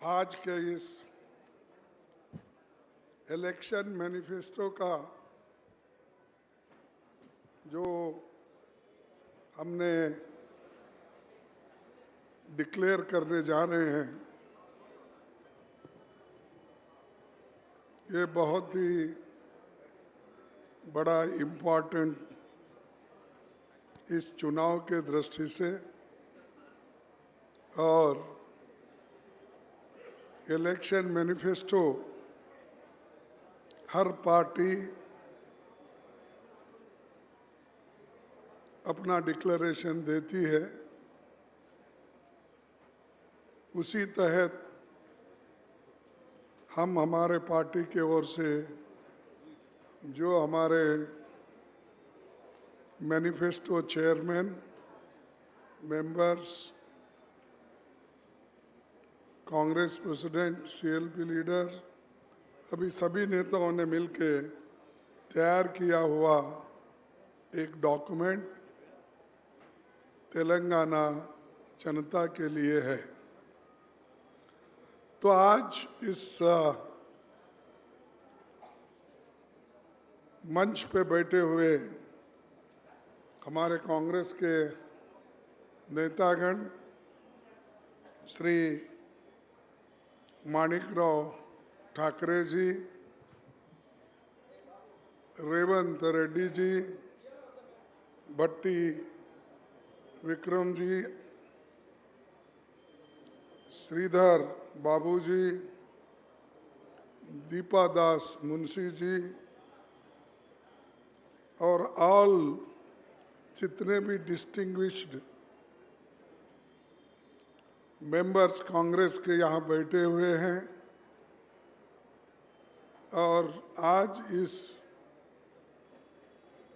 आज के इस इलेक्शन मैनिफेस्टो का जो हमने डिक्लेयर करने जा रहे हैं, ये बहुत ही बड़ा इम्पोर्टेंट इस चुनाव के दृष्टि से और इलेक्शन मैनिफेस्टो हर पार्टी अपना डिक्लेरेशन देती है, उसी तहत हम हमारे पार्टी के ओर से जो हमारे manifesto chairman, members, Congress president, CLP leader, अभी सभी नेताओं ने मिलके तैयार किया हुआ एक डॉक्यूमेंट तेलंगाना जनता के लिए है। तो आज इस मंच पे बैठे हुए हमारे कांग्रेस के नेतागण श्री माणिकराव ठाकरे जी, रेवंत रेड्डी जी, भट्टी विक्रम जी, श्रीधर बाबू जी, दीपा दास मुंशी जी और ऑल जितने भी डिस्टिंग्विश्ड मेंबर्स कांग्रेस के यहाँ बैठे हुए हैं और आज इस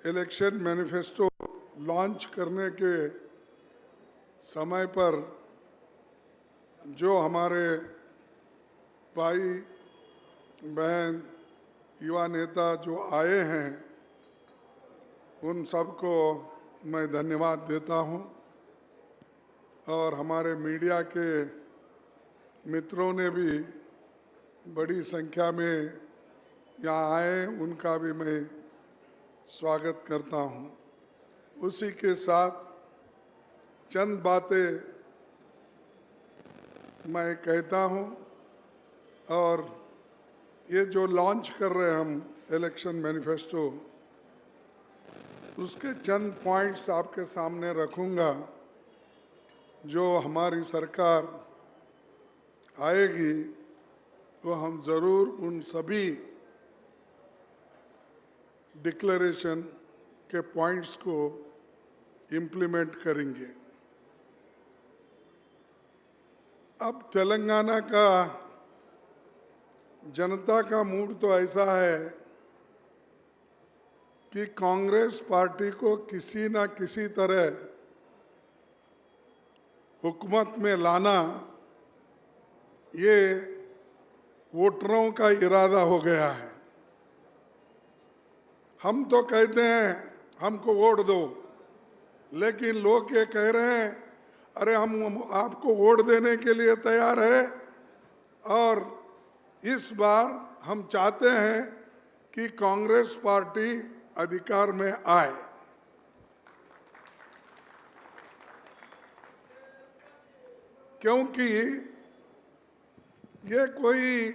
इलेक्शन मैनिफेस्टो लॉन्च करने के समय पर जो हमारे भाई बहन युवा नेता जो आए हैं, उन सबको मैं धन्यवाद देता हूं और हमारे मीडिया के मित्रों ने भी बड़ी संख्या में यहाँ आए, उनका भी मैं स्वागत करता हूं। उसी के साथ चंद बातें मैं कहता हूं और ये जो लॉन्च कर रहे हैं हम इलेक्शन मैनिफेस्टो, उसके चंद पॉइंट्स आपके सामने रखूंगा। जो हमारी सरकार आएगी तो हम ज़रूर उन सभी डिक्लेरेशन के पॉइंट्स को इम्प्लीमेंट करेंगे। अब तेलंगाना का जनता का मूड तो ऐसा है कि कांग्रेस पार्टी को किसी ना किसी तरह हुकूमत में लाना, ये वोटरों का इरादा हो गया है। हम तो कहते हैं हमको वोट दो, लेकिन लोग ये कह रहे हैं अरे हम आपको वोट देने के लिए तैयार है और इस बार हम चाहते हैं कि कांग्रेस पार्टी अधिकार में आए। क्योंकि ये कोई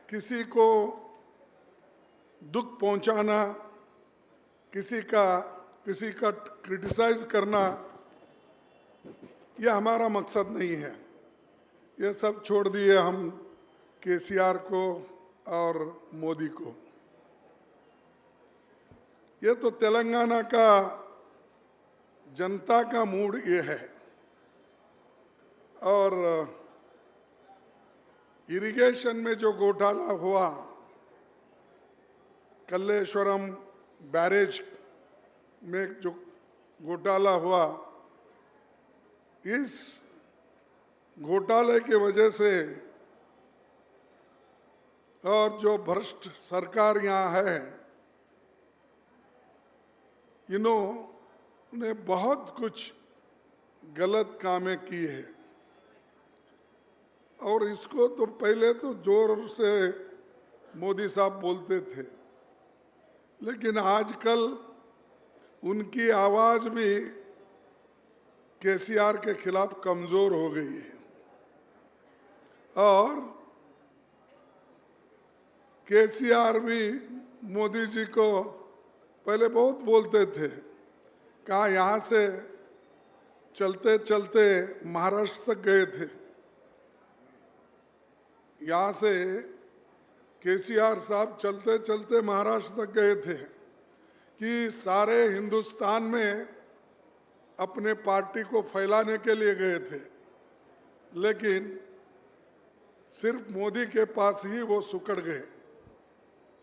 किसी को दुख पहुंचाना, किसी का क्रिटिसाइज करना, ये हमारा मकसद नहीं है। ये सब छोड़ दिए हम केसीआर को और मोदी को। ये तो तेलंगाना का जनता का मूड ये है। और इरिगेशन में जो घोटाला हुआ, कल्लेश्वरम बैरेज में जो घोटाला हुआ, इस घोटाले की वजह से और जो भ्रष्ट सरकार यहाँ है, इन्होंने बहुत कुछ गलत कामें की है। और इसको तो पहले तो जोर से मोदी साहब बोलते थे, लेकिन आजकल उनकी आवाज भी केसीआर के खिलाफ कमजोर हो गई है। और केसीआर भी मोदी जी को पहले बहुत बोलते थे, कहा यहाँ से चलते चलते महाराष्ट्र तक गए थे। यहाँ से केसीआर साहब चलते चलते महाराष्ट्र तक गए थे कि सारे हिंदुस्तान में अपने पार्टी को फैलाने के लिए गए थे, लेकिन सिर्फ मोदी के पास ही वो सुकड़ गए।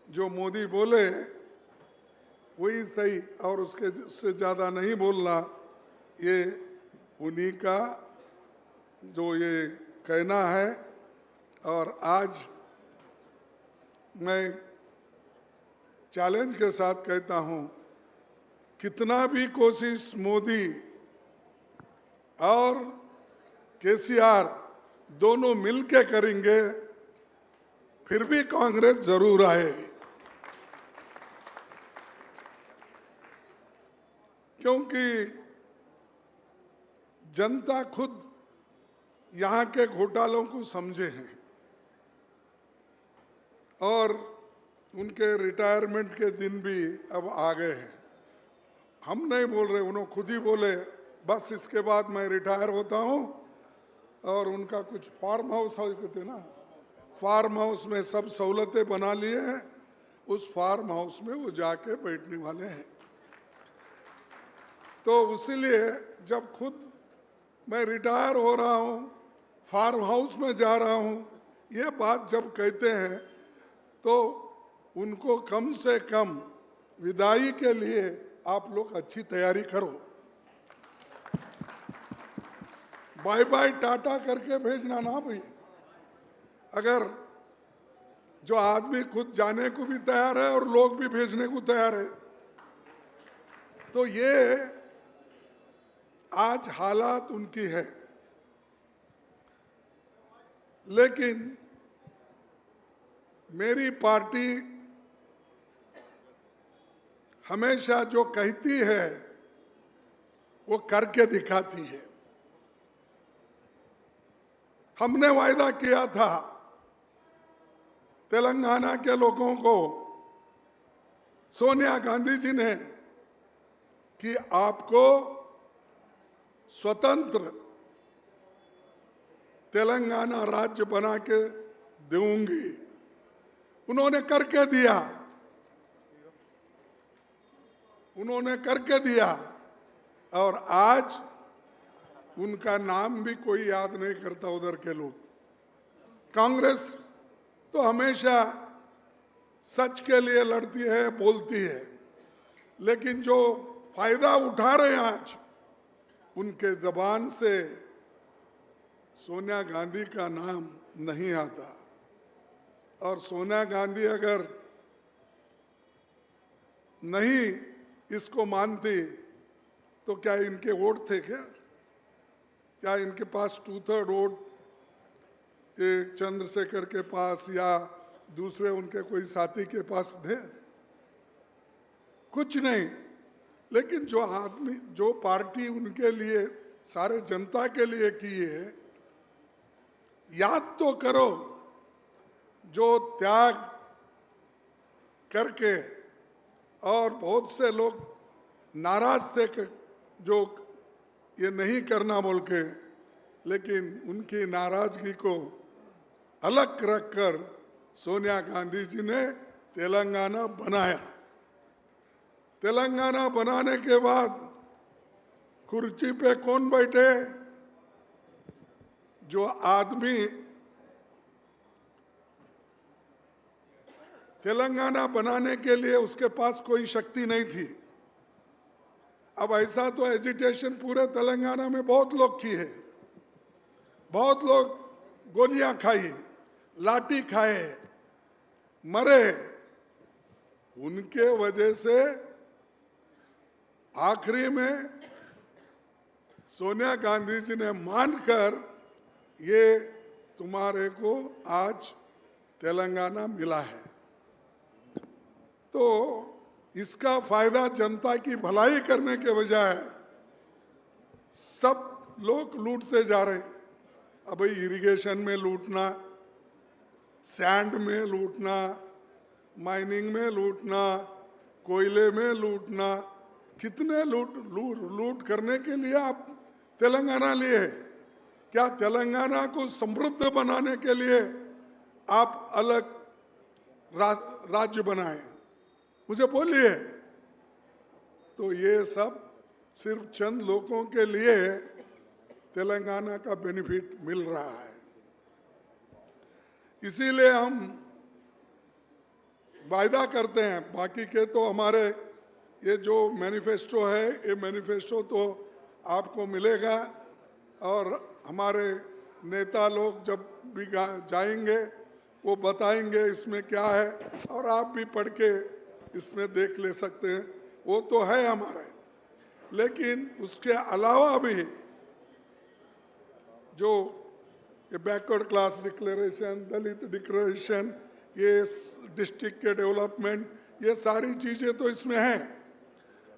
जो मोदी बोले वही सही, और उसके से ज़्यादा नहीं बोलना, ये उन्हीं का जो ये कहना है। और आज मैं चैलेंज के साथ कहता हूं, कितना भी कोशिश मोदी और केसीआर दोनों मिलके करेंगे, फिर भी कांग्रेस जरूर आएगी, क्योंकि जनता खुद यहाँ के घोटालों को समझे हैं और उनके रिटायरमेंट के दिन भी अब आ गए हैं। हम नहीं बोल रहे, उन्होंने खुद ही बोले बस इसके बाद मैं रिटायर होता हूँ। और उनका कुछ फार्म हाउस कहते ना, फार्म हाउस में सब सहूलतें बना लिए हैं, उस फार्म हाउस में वो जाके बैठने वाले हैं। तो इसीलिए जब खुद मैं रिटायर हो रहा हूँ, फार्म हाउस में जा रहा हूँ, ये बात जब कहते हैं तो उनको कम से कम विदाई के लिए आप लोग अच्छी तैयारी करो। बाय बाय टाटा करके भेजना ना भाई। अगर जो आदमी खुद जाने को भी तैयार है और लोग भी भेजने को तैयार है, तो ये आज हालात उनकी है। लेकिन मेरी पार्टी हमेशा जो कहती है वो करके दिखाती है। हमने वायदा किया था तेलंगाना के लोगों को, सोनिया गांधी जी ने, कि आपको स्वतंत्र तेलंगाना राज्य बना के दूंगी। उन्होंने करके दिया, उन्होंने करके दिया। और आज उनका नाम भी कोई याद नहीं करता उधर के लोग। कांग्रेस तो हमेशा सच के लिए लड़ती है, बोलती है, लेकिन जो फायदा उठा रहे हैं आज, उनके जबान से सोनिया गांधी का नाम नहीं आता। और सोनिया गांधी अगर नहीं इसको मानती तो क्या इनके वोट थे क्या इनके पास 2/3 वोट चंद्रशेखर के पास या दूसरे उनके कोई साथी के पास थे? कुछ नहीं। लेकिन जो आदमी, जो पार्टी उनके लिए, सारे जनता के लिए की है, याद तो करो जो त्याग करके, और बहुत से लोग नाराज थे कि जो ये नहीं करना बोल के, लेकिन उनकी नाराजगी को अलग रखकर सोनिया गांधी जी ने तेलंगाना बनाया। तेलंगाना बनाने के बाद कुर्सी पे कौन बैठे? जो आदमी तेलंगाना बनाने के लिए उसके पास कोई शक्ति नहीं थी। अब ऐसा तो एजिटेशन पूरे तेलंगाना में बहुत लोग की है, बहुत लोग गोलियां खाई, लाठी खाए, मरे। उनके वजह से आखिरी में सोनिया गांधी जी ने मानकर ये तुम्हारे को आज तेलंगाना मिला है। तो इसका फायदा जनता की भलाई करने के बजाय सब लोग लूटते जा रहे हैं। अब इरिगेशन में लूटना, सैंड में लूटना, माइनिंग में लूटना, कोयले में लूटना, कितने लूट करने के लिए आप तेलंगाना लिए? क्या तेलंगाना को समृद्ध बनाने के लिए आप अलग राज्य बनाए? मुझे बोलिए। तो ये सब सिर्फ चंद लोगों के लिए तेलंगाना का बेनिफिट मिल रहा है। इसीलिए हम वायदा करते हैं, बाकी के तो हमारे ये जो मैनिफेस्टो है, ये मैनिफेस्टो तो आपको मिलेगा और हमारे नेता लोग जब भी जाएंगे वो बताएंगे इसमें क्या है, और आप भी पढ़ के इसमें देख ले सकते हैं। वो तो है हमारे, लेकिन उसके अलावा भी जो ये बैकवर्ड क्लास डिक्लेरेशन, दलित डिक्लेरेशन, ये डिस्ट्रिक्ट के डेवलपमेंट, ये सारी चीजें तो इसमें हैं।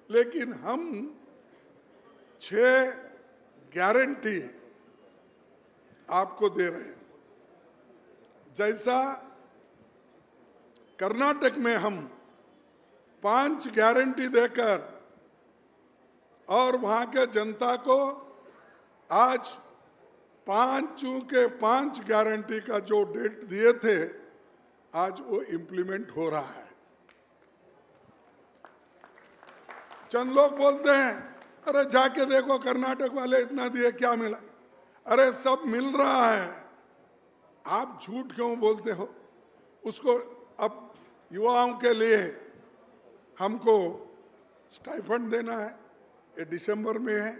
लेकिन हम 6 गारंटी आपको दे रहे हैं। जैसा कर्नाटक में हम 5 गारंटी देकर और वहां के जनता को आज 5 गारंटी का जो डेट दिए थे, आज वो इम्प्लीमेंट हो रहा है। चंद लोग बोलते हैं अरे जाके देखो कर्नाटक वाले इतना दिए, क्या मिला? अरे सब मिल रहा है, आप झूठ क्यों बोलते हो? उसको अब युवाओं के लिए हमको स्टाइफंड देना है, ये दिसंबर में है।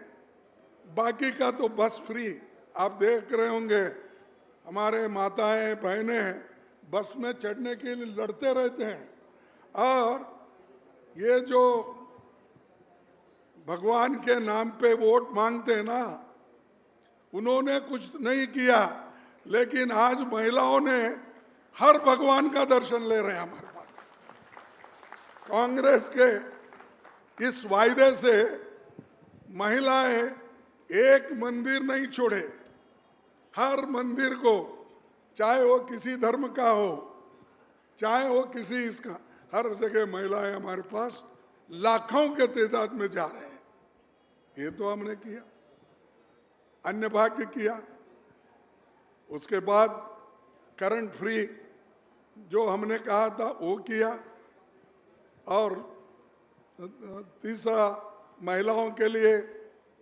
बाकी का तो बस फ्री। आप देख रहे होंगे हमारे माताएं बहनें बस में चढ़ने के लिए लड़ते रहते हैं, और ये जो भगवान के नाम पे वोट मांगते हैं ना, उन्होंने कुछ नहीं किया, लेकिन आज महिलाओं ने हर भगवान का दर्शन ले रहे हैं हमारे पास। कांग्रेस के इस वायदे से महिलाएं एक मंदिर नहीं छोड़े, हर मंदिर को, चाहे वो किसी धर्म का हो, चाहे वो किसी इसका, हर जगह महिलाएं हमारे पास लाखों के तादाद में जा रहे हैं। ये तो हमने किया, अन्य भाग्य किया। उसके बाद करंट फ्री जो हमने कहा था वो किया, और तीसरा महिलाओं के लिए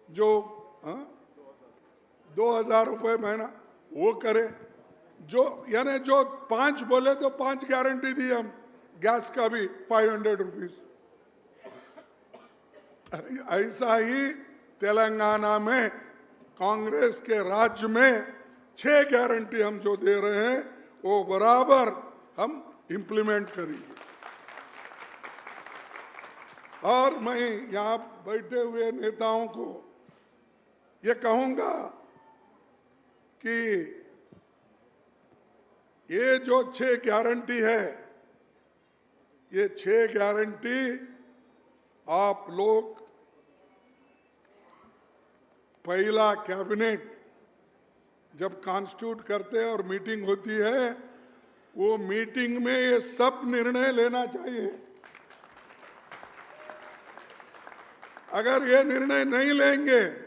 जो 2000 रुपये महीना वो करे, जो यानी जो 5 बोले तो 5 गारंटी दी हम। गैस का भी 500 रुपीज। ऐसा ही तेलंगाना में कांग्रेस के राज्य में 6 गारंटी हम जो दे रहे हैं वो बराबर हम इम्प्लीमेंट करेंगे। और मैं यहाँ बैठे हुए नेताओं को ये कहूंगा कि ये जो 6 गारंटी है, ये 6 गारंटी आप लोग पहला कैबिनेट जब कॉन्स्टिट्यूट करते हैं और मीटिंग होती है, वो मीटिंग में ये सब निर्णय लेना चाहिए। अगर ये निर्णय नहीं लेंगे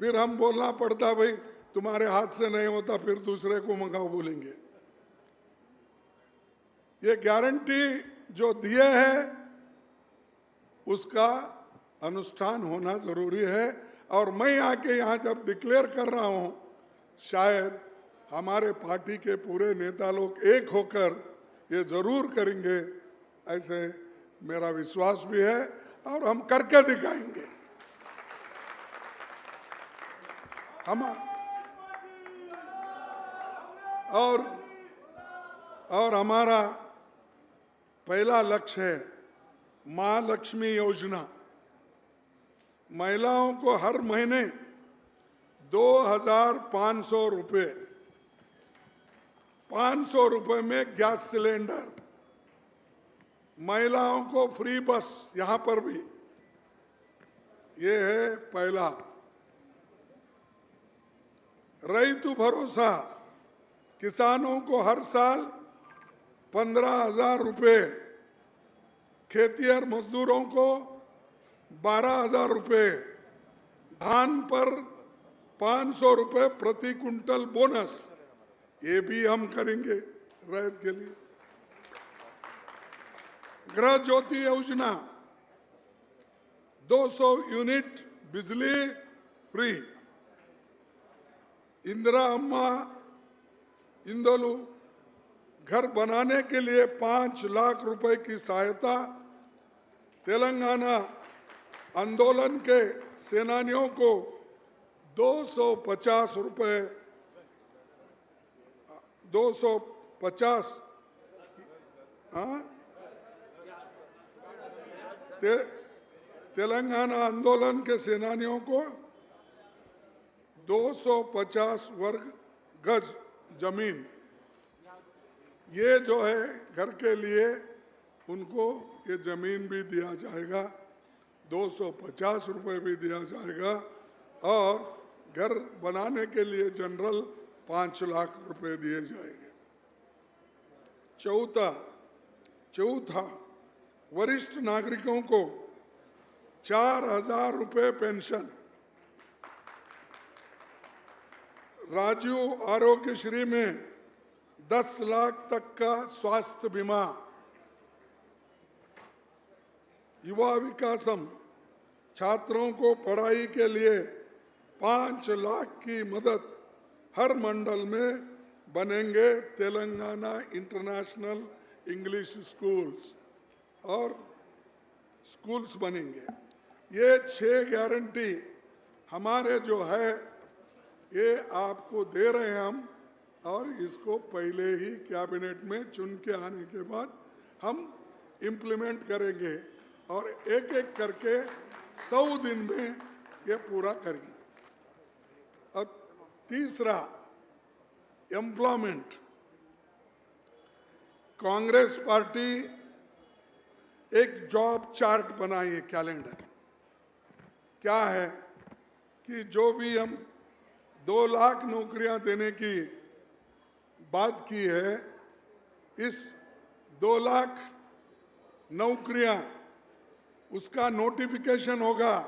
फिर हम बोलना पड़ता भाई तुम्हारे हाथ से नहीं होता, फिर दूसरे को मंगाओ बोलेंगे। ये गारंटी जो दिए है उसका अनुष्ठान होना जरूरी है। और मैं आके यहाँ जब डिक्लेयर कर रहा हूँ, शायद हमारे पार्टी के पूरे नेता लोग एक होकर ये जरूर करेंगे, ऐसे मेरा विश्वास भी है, और हम करके दिखाएंगे। हम और हमारा पहला लक्ष्य है महालक्ष्मी योजना। महिलाओं को हर महीने 2500 रुपये 500 रुपए में गैस सिलेंडर, महिलाओं को फ्री बस, यहां पर भी ये है पहला। रैतु भरोसा, किसानों को हर साल 15,000 रुपए, खेतिहर मजदूरों को 12,000 रुपए, धान पर 500 रुपए प्रति कुंटल बोनस, ये भी हम करेंगे रैत के लिए। गृह ज्योति योजना, 200 यूनिट बिजली फ्री। इंदिरा अम्मा इंदोलू घर बनाने के लिए 5 लाख रुपए की सहायता। तेलंगाना आंदोलन के सेनानियों को 250 रुपए, 250 तेलंगाना आंदोलन के सेनानियों को 250 वर्ग गज जमीन, ये जो है घर के लिए उनको ये जमीन भी दिया जाएगा, 250 रुपए भी दिया जाएगा। और घर बनाने के लिए जनरल 5 लाख रुपए दिए जाएंगे। चौथा वरिष्ठ नागरिकों को 4,000 रुपए पेंशन। राजीव आरोग्यश्री में 10 लाख तक का स्वास्थ्य बीमा। युवा विकासम, छात्रों को पढ़ाई के लिए 5 लाख की मदद। हर मंडल में बनेंगे तेलंगाना इंटरनेशनल इंग्लिश स्कूल्स और स्कूल्स बनेंगे। ये 6 गारंटी हमारे जो है ये आपको दे रहे हैं हम, और इसको पहले ही कैबिनेट में चुन के आने के बाद हम इम्प्लीमेंट करेंगे और एक एक करके 100 दिन में ये पूरा करेंगे। और तीसरा एम्प्लॉयमेंट, कांग्रेस पार्टी एक जॉब चार्ट बनाई है, कैलेंडर। क्या है कि जो भी हम 2 लाख नौकरियां देने की बात की है, इस 2 लाख नौकरियां उसका नोटिफिकेशन होगा।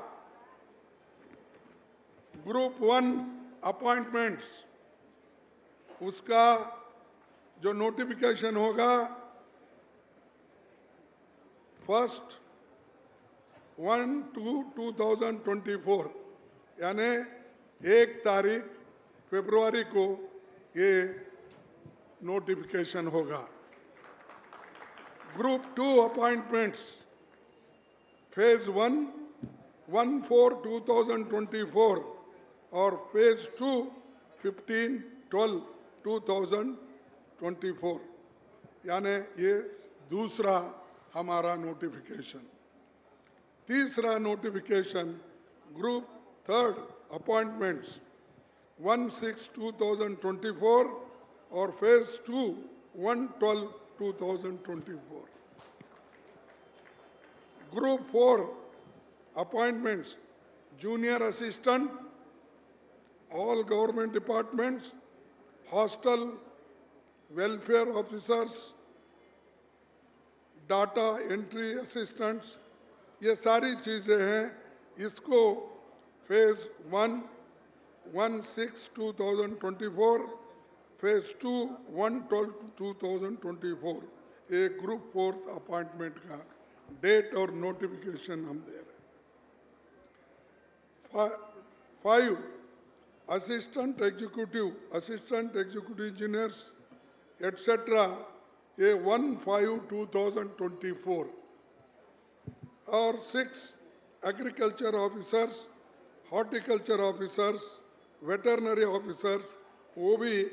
ग्रुप 1 अपॉइंटमेंट्स, उसका जो नोटिफिकेशन होगा 1/1/2024, यानी 1 तारीख फरवरी को ये नोटिफिकेशन होगा। ग्रुप 2 अपॉइंटमेंट्स, फेज 1 1/4/2024 और फेज 2 15/12/2024, यानी ये दूसरा हमारा नोटिफिकेशन। तीसरा नोटिफिकेशन ग्रुप 3 अपॉइंटमेंट्स 1/6/2024 और phase 2 1/12/2024। Group 4 appointments junior assistant, all government departments, hostel welfare officers, data entry assistants, ये सारी चीज़ें हैं। इसको फेज 1 1/6/2024, फेज 2 1/12/2024, एक ग्रुप 4 अपॉइंटमेंट का डेट और नोटिफिकेशन हम दे रहे हैं। 5 असिस्टेंट एग्जीक्यूटिव इंजीनियर्स एटसेट्रा, ये 1/5/2024। और 6 agriculture officers, horticulture officers, veterinary officers, वो भी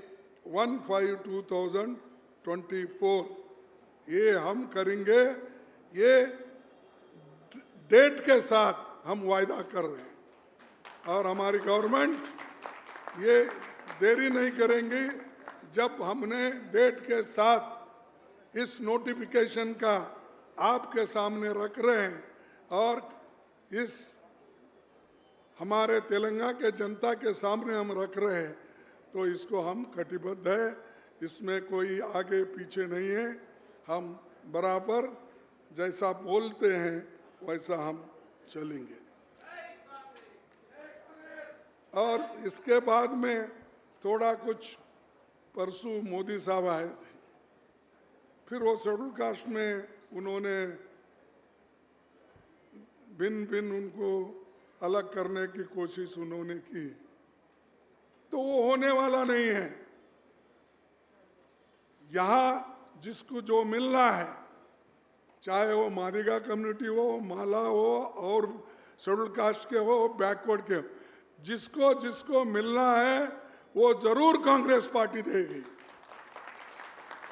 1/5/2024। ये हम करेंगे, ये डेट के साथ हम वायदा कर रहे हैं और हमारी गवर्नमेंट ये देरी नहीं करेंगी। जब हमने डेट के साथ इस नोटिफिकेशन का आपके सामने रख रहे हैं और इस हमारे तेलंगाना के जनता के सामने हम रख रहे हैं, तो इसको हम कटिबद्ध है, इसमें कोई आगे पीछे नहीं है। हम बराबर जैसा बोलते हैं वैसा हम चलेंगे। और इसके बाद में थोड़ा कुछ परसों मोदी साहब आए थे, फिर वो शेड्यूल कास्ट में उन्होंने भिन्न उनको अलग करने की कोशिश उन्होंने की, तो वो होने वाला नहीं है। यहाँ जिसको जो मिलना है, चाहे वो मादिगा कम्युनिटी हो, माला हो और शेड्यूल कास्ट के हो, बैकवर्ड के हो, जिसको जिसको मिलना है वो जरूर कांग्रेस पार्टी देगी।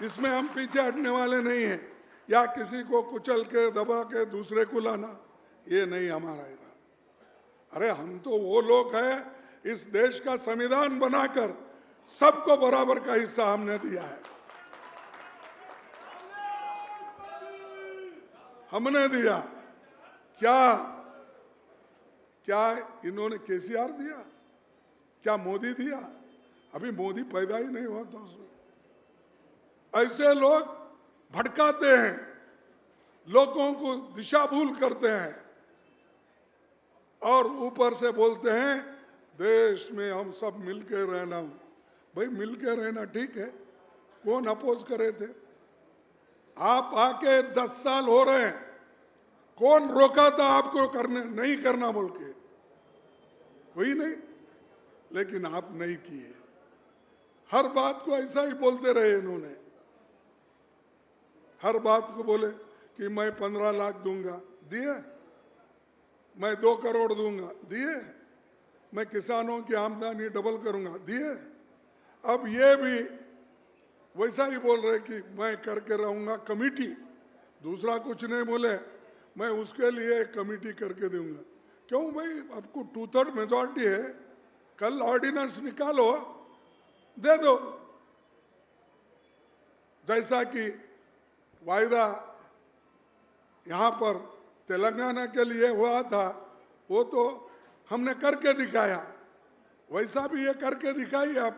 इसमें हम पीछे हटने वाले नहीं हैं, या किसी को कुचल के दबा के दूसरे को लाना, ये नहीं हमारा इरादा। अरे हम तो वो लोग हैं, इस देश का संविधान बनाकर सबको बराबर का हिस्सा हमने दिया है, हमने दिया। क्या क्या इन्होंने केसीआर दिया? क्या मोदी दिया? अभी मोदी पैदा ही नहीं हुआ था उसमें। ऐसे लोग भटकाते हैं, लोगों को दिशा भूल करते हैं और ऊपर से बोलते हैं देश में हम सब मिलके रहना। भाई मिलके रहना ठीक है, कौन अपोज करे थे? आप आके 10 साल हो रहे हैं, कौन रोका था आपको करने नहीं करना बोल के? कोई नहीं, लेकिन आप नहीं किए। हर बात को ऐसा ही बोलते रहे इन्होंने, हर बात को बोले कि मैं 15 लाख दूंगा, दिए। मैं 2 करोड़ दूंगा, दिए। मैं किसानों की आमदनी डबल करूंगा, दिए। अब ये भी वैसा ही बोल रहे कि मैं करके रहूंगा कमेटी, दूसरा कुछ नहीं बोले, मैं उसके लिए एक कमेटी करके दूंगा। क्यों भाई, आपको 2/3 मेजॉरिटी है, कल ऑर्डिनेंस निकालो, दे दो। जैसा कि वायदा यहाँ पर तेलंगाना के लिए हुआ था, वो तो हमने करके दिखाया, वैसा भी ये करके दिखाइए आप।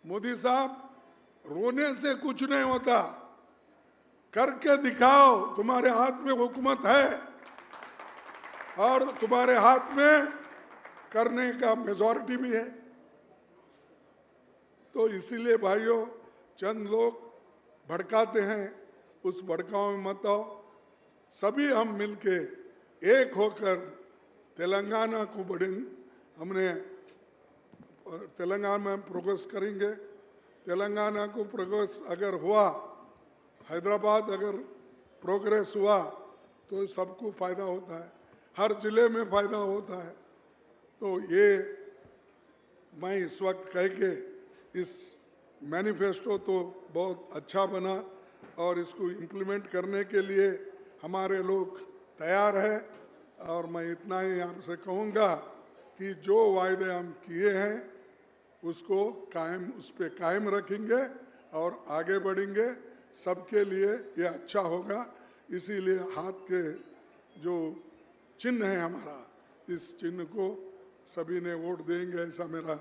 मोदी साहब, रोने से कुछ नहीं होता, करके दिखाओ। तुम्हारे हाथ में हुकूमत है और तुम्हारे हाथ में करने का मेजॉरिटी भी है। तो इसीलिए भाइयों, चंद लोग भड़काते हैं, उस भड़काव में मत आओ। सभी हम मिलके एक होकर तेलंगाना को हमने तेलंगाना में प्रोग्रेस करेंगे। तेलंगाना को प्रोग्रेस अगर हुआ, हैदराबाद अगर प्रोग्रेस हुआ तो सबको फायदा होता है, हर जिले में फायदा होता है। तो ये मैं इस वक्त कह के, इस मैनिफेस्टो तो बहुत अच्छा बना और इसको इम्प्लीमेंट करने के लिए हमारे लोग तैयार हैं। और मैं इतना ही आपसे कहूँगा कि जो वायदे हम किए हैं उसको कायम, उस पर कायम रखेंगे और आगे बढ़ेंगे। सबके लिए ये अच्छा होगा। इसीलिए हाथ के जो चिन्ह है हमारा, इस चिन्ह को सभी ने वोट देंगे, ऐसा मेरा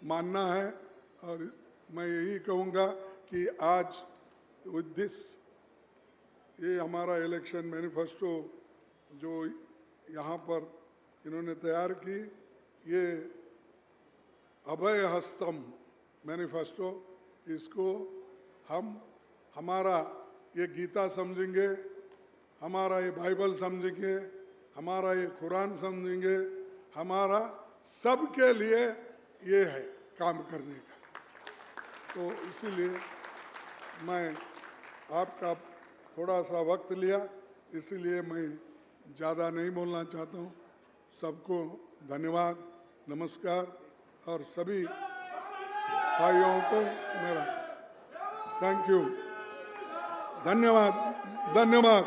मानना है। और मैं यही कहूँगा कि आज विद दिस, ये हमारा इलेक्शन मैनिफेस्टो जो यहाँ पर इन्होंने तैयार की, ये अभय हस्तम मैनिफेस्टो, इसको हम हमारा ये गीता समझेंगे, हमारा ये बाइबल समझेंगे, हमारा ये कुरान समझेंगे, हमारा सबके लिए ये है काम करने का। तो इसीलिए मैं आपका थोड़ा सा वक्त लिया, इसीलिए मैं ज़्यादा नहीं बोलना चाहता हूँ। सबको धन्यवाद, नमस्कार। और सभी भाइयों को मेरा थैंक यू, धन्यवाद, धन्यवाद।